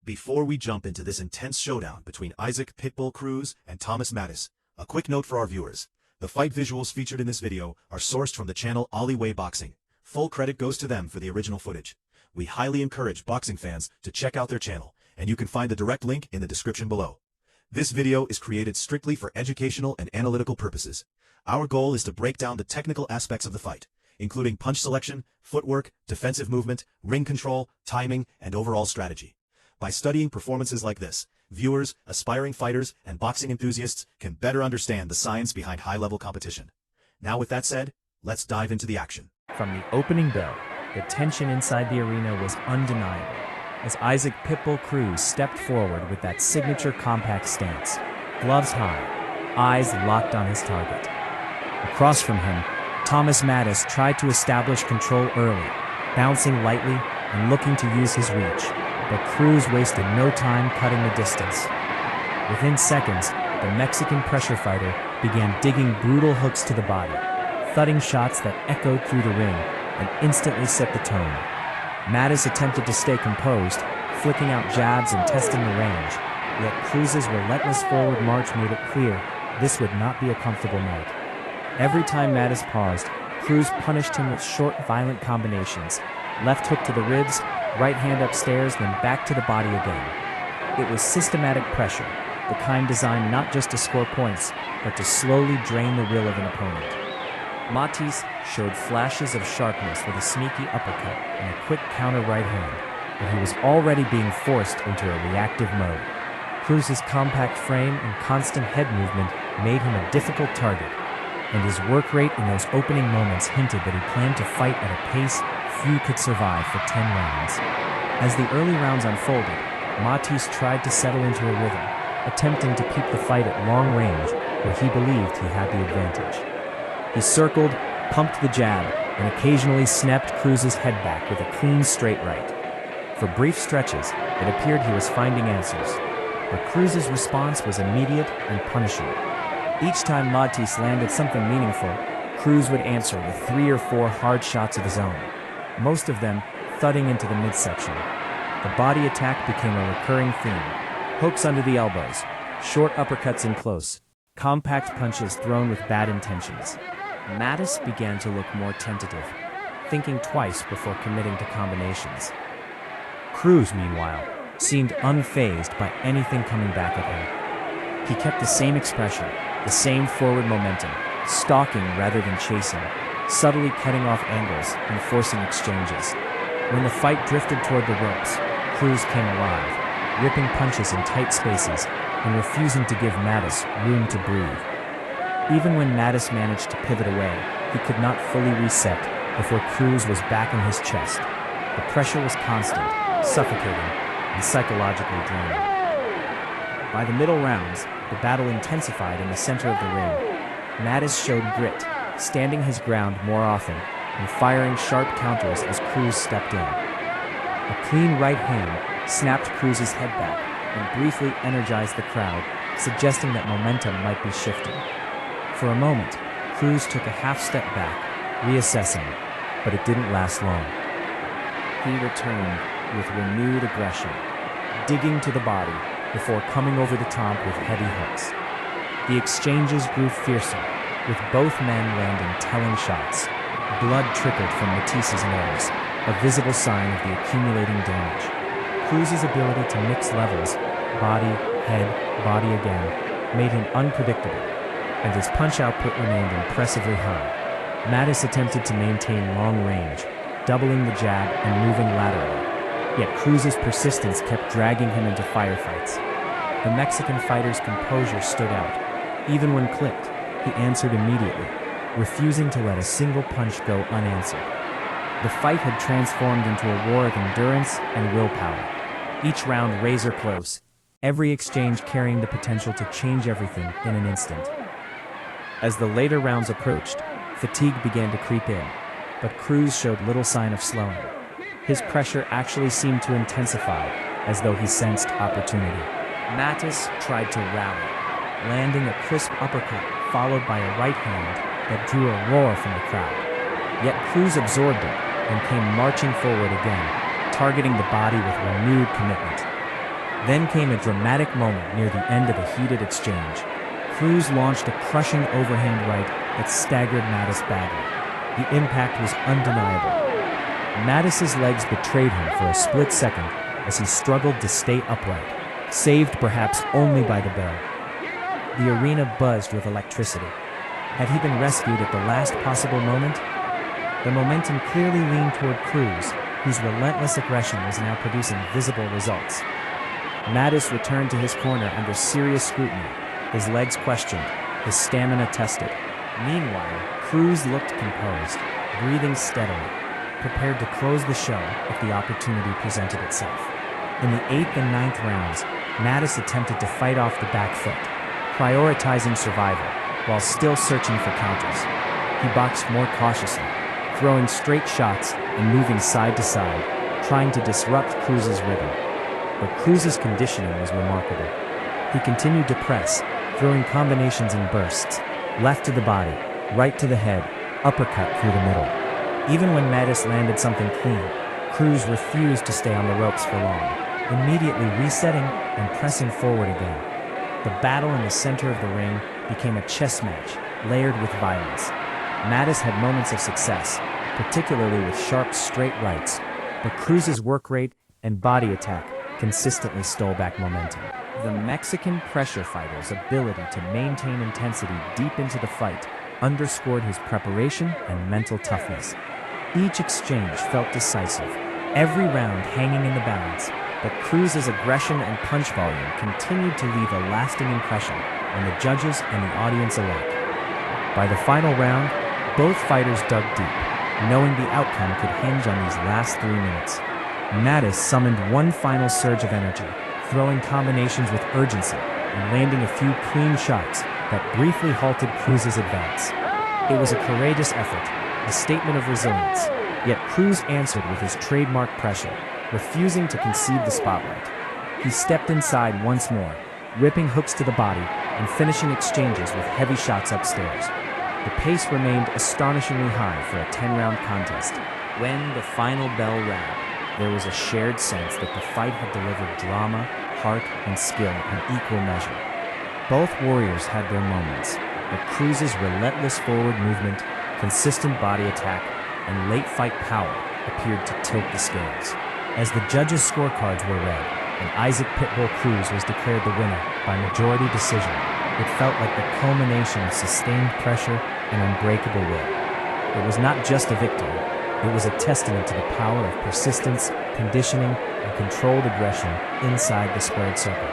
Before we jump into this intense showdown between Isaac Pitbull Cruz and Thomas Mattice, a quick note for our viewers. The fight visuals featured in this video are sourced from the channel Alleyway Boxing. Full credit goes to them for the original footage. We highly encourage boxing fans to check out their channel, and you can find the direct link in the description below. This video is created strictly for educational and analytical purposes. Our goal is to break down the technical aspects of the fight, including punch selection, footwork, defensive movement, ring control, timing, and overall strategy. By studying performances like this, viewers, aspiring fighters, and boxing enthusiasts can better understand the science behind high-level competition. Now with that said, let's dive into the action. From the opening bell, the tension inside the arena was undeniable as Isaac Pitbull Cruz stepped forward with that signature compact stance, gloves high, eyes locked on his target. Across from him, Thomas Mattice tried to establish control early, bouncing lightly and looking to use his reach, but Cruz wasted no time cutting the distance. Within seconds, the Mexican pressure fighter began digging brutal hooks to the body, thudding shots that echoed through the ring and instantly set the tone. Mattice attempted to stay composed, flicking out jabs and testing the range, yet Cruz's relentless forward march made it clear this would not be a comfortable night. Every time Mattice paused, Cruz punished him with short, violent combinations, left hook to the ribs, right hand upstairs, then back to the body again. It was systematic pressure, the kind designed not just to score points, but to slowly drain the will of an opponent. Mattice showed flashes of sharpness with a sneaky uppercut and a quick counter right hand, but he was already being forced into a reactive mode. Cruz's compact frame and constant head movement made him a difficult target, and his work rate in those opening moments hinted that he planned to fight at a pace few could survive for 10 rounds. As the early rounds unfolded, Mattice tried to settle into a rhythm, attempting to keep the fight at long range where he believed he had the advantage. He circled, pumped the jab, and occasionally snapped Cruz's head back with a clean straight right. For brief stretches, it appeared he was finding answers, but Cruz's response was immediate and punishing. Each time Mattice landed something meaningful, Cruz would answer with 3 or 4 hard shots of his own, most of them thudding into the midsection. The body attack became a recurring theme. Hooks under the elbows, short uppercuts in close, compact punches thrown with bad intentions. Mattice began to look more tentative, thinking twice before committing to combinations. Cruz, meanwhile, seemed unfazed by anything coming back at him. He kept the same expression, the same forward momentum, stalking rather than chasing, subtly cutting off angles and forcing exchanges. When the fight drifted toward the ropes, Cruz came alive, ripping punches in tight spaces and refusing to give Mattice room to breathe. Even when Mattice managed to pivot away, he could not fully reset before Cruz was back in his chest. The pressure was constant, suffocating, and psychologically draining. By the middle rounds, the battle intensified in the center of the ring. Mattice showed grit, standing his ground more often and firing sharp counters as Cruz stepped in. A clean right hand snapped Cruz's head back and briefly energized the crowd, suggesting that momentum might be shifting. For a moment, Cruz took a half step back, reassessing, but it didn't last long. He returned with renewed aggression, digging to the body before coming over the top with heavy hooks. The exchanges grew fiercer, with both men landing telling shots. Blood trickled from Matisse's nose, a visible sign of the accumulating damage. Cruz's ability to mix levels, body, head, body again, made him unpredictable, and his punch output remained impressively high. Mattice attempted to maintain long range, doubling the jab and moving laterally, yet Cruz's persistence kept dragging him into firefights. The Mexican fighter's composure stood out. Even when clipped, he answered immediately, refusing to let a single punch go unanswered. The fight had transformed into a war of endurance and willpower, each round razor close, every exchange carrying the potential to change everything in an instant. As the later rounds approached, fatigue began to creep in, but Cruz showed little sign of slowing. His pressure actually seemed to intensify, as though he sensed opportunity. Mattice tried to rally, landing a crisp uppercut followed by a right hand that drew a roar from the crowd. Yet Cruz absorbed it and came marching forward again, targeting the body with renewed commitment. Then came a dramatic moment near the end of a heated exchange. Cruz launched a crushing overhand right that staggered Mattice badly. The impact was undeniable. Mattice's legs betrayed him for a split second as he struggled to stay upright, saved perhaps only by the bell. The arena buzzed with electricity. Had he been rescued at the last possible moment? The momentum clearly leaned toward Cruz, whose relentless aggression was now producing visible results. Mattice returned to his corner under serious scrutiny, his legs questioned, his stamina tested. Meanwhile, Cruz looked composed, breathing steadily, prepared to close the show if the opportunity presented itself. In the 8th and 9th rounds, Mattice attempted to fight off the back foot, prioritizing survival while still searching for counters. He boxed more cautiously, throwing straight shots and moving side to side, trying to disrupt Cruz's rhythm. But Cruz's conditioning was remarkable. He continued to press, throwing combinations in bursts, left to the body, right to the head, uppercut through the middle. Even when Mattice landed something clean, Cruz refused to stay on the ropes for long, immediately resetting and pressing forward again. The battle in the center of the ring became a chess match, layered with violence. Mattice had moments of success, particularly with sharp straight rights, but Cruz's work rate and body attack consistently stole back momentum. The Mexican pressure fighter's ability to maintain intensity deep into the fight underscored his preparation and mental toughness. Each exchange felt decisive, every round hanging in the balance, but Cruz's aggression and punch volume continued to leave a lasting impression on the judges and the audience alike. By the final round, both fighters dug deep, knowing the outcome could hinge on these last 3 minutes. Mattice summoned one final surge of energy, throwing combinations with urgency and landing a few clean shots that briefly halted Cruz's advance. It was a courageous effort, a statement of resilience, yet Cruz answered with his trademark pressure, refusing to concede the spotlight. He stepped inside once more, ripping hooks to the body and finishing exchanges with heavy shots upstairs. The pace remained astonishingly high for a 10-round contest. When the final bell rang, there was a shared sense that the fight had delivered drama, heart, and skill in equal measure. Both warriors had their moments, but Cruz's relentless forward movement, consistent body attack, and late fight power appeared to tilt the scales. As the judges' scorecards were read, and Isaac Pitbull Cruz was declared the winner by majority decision, it felt like the culmination of sustained pressure and unbreakable will. It was not just a victory, it was a testament to the power of persistence, conditioning, and controlled aggression inside the squared circle.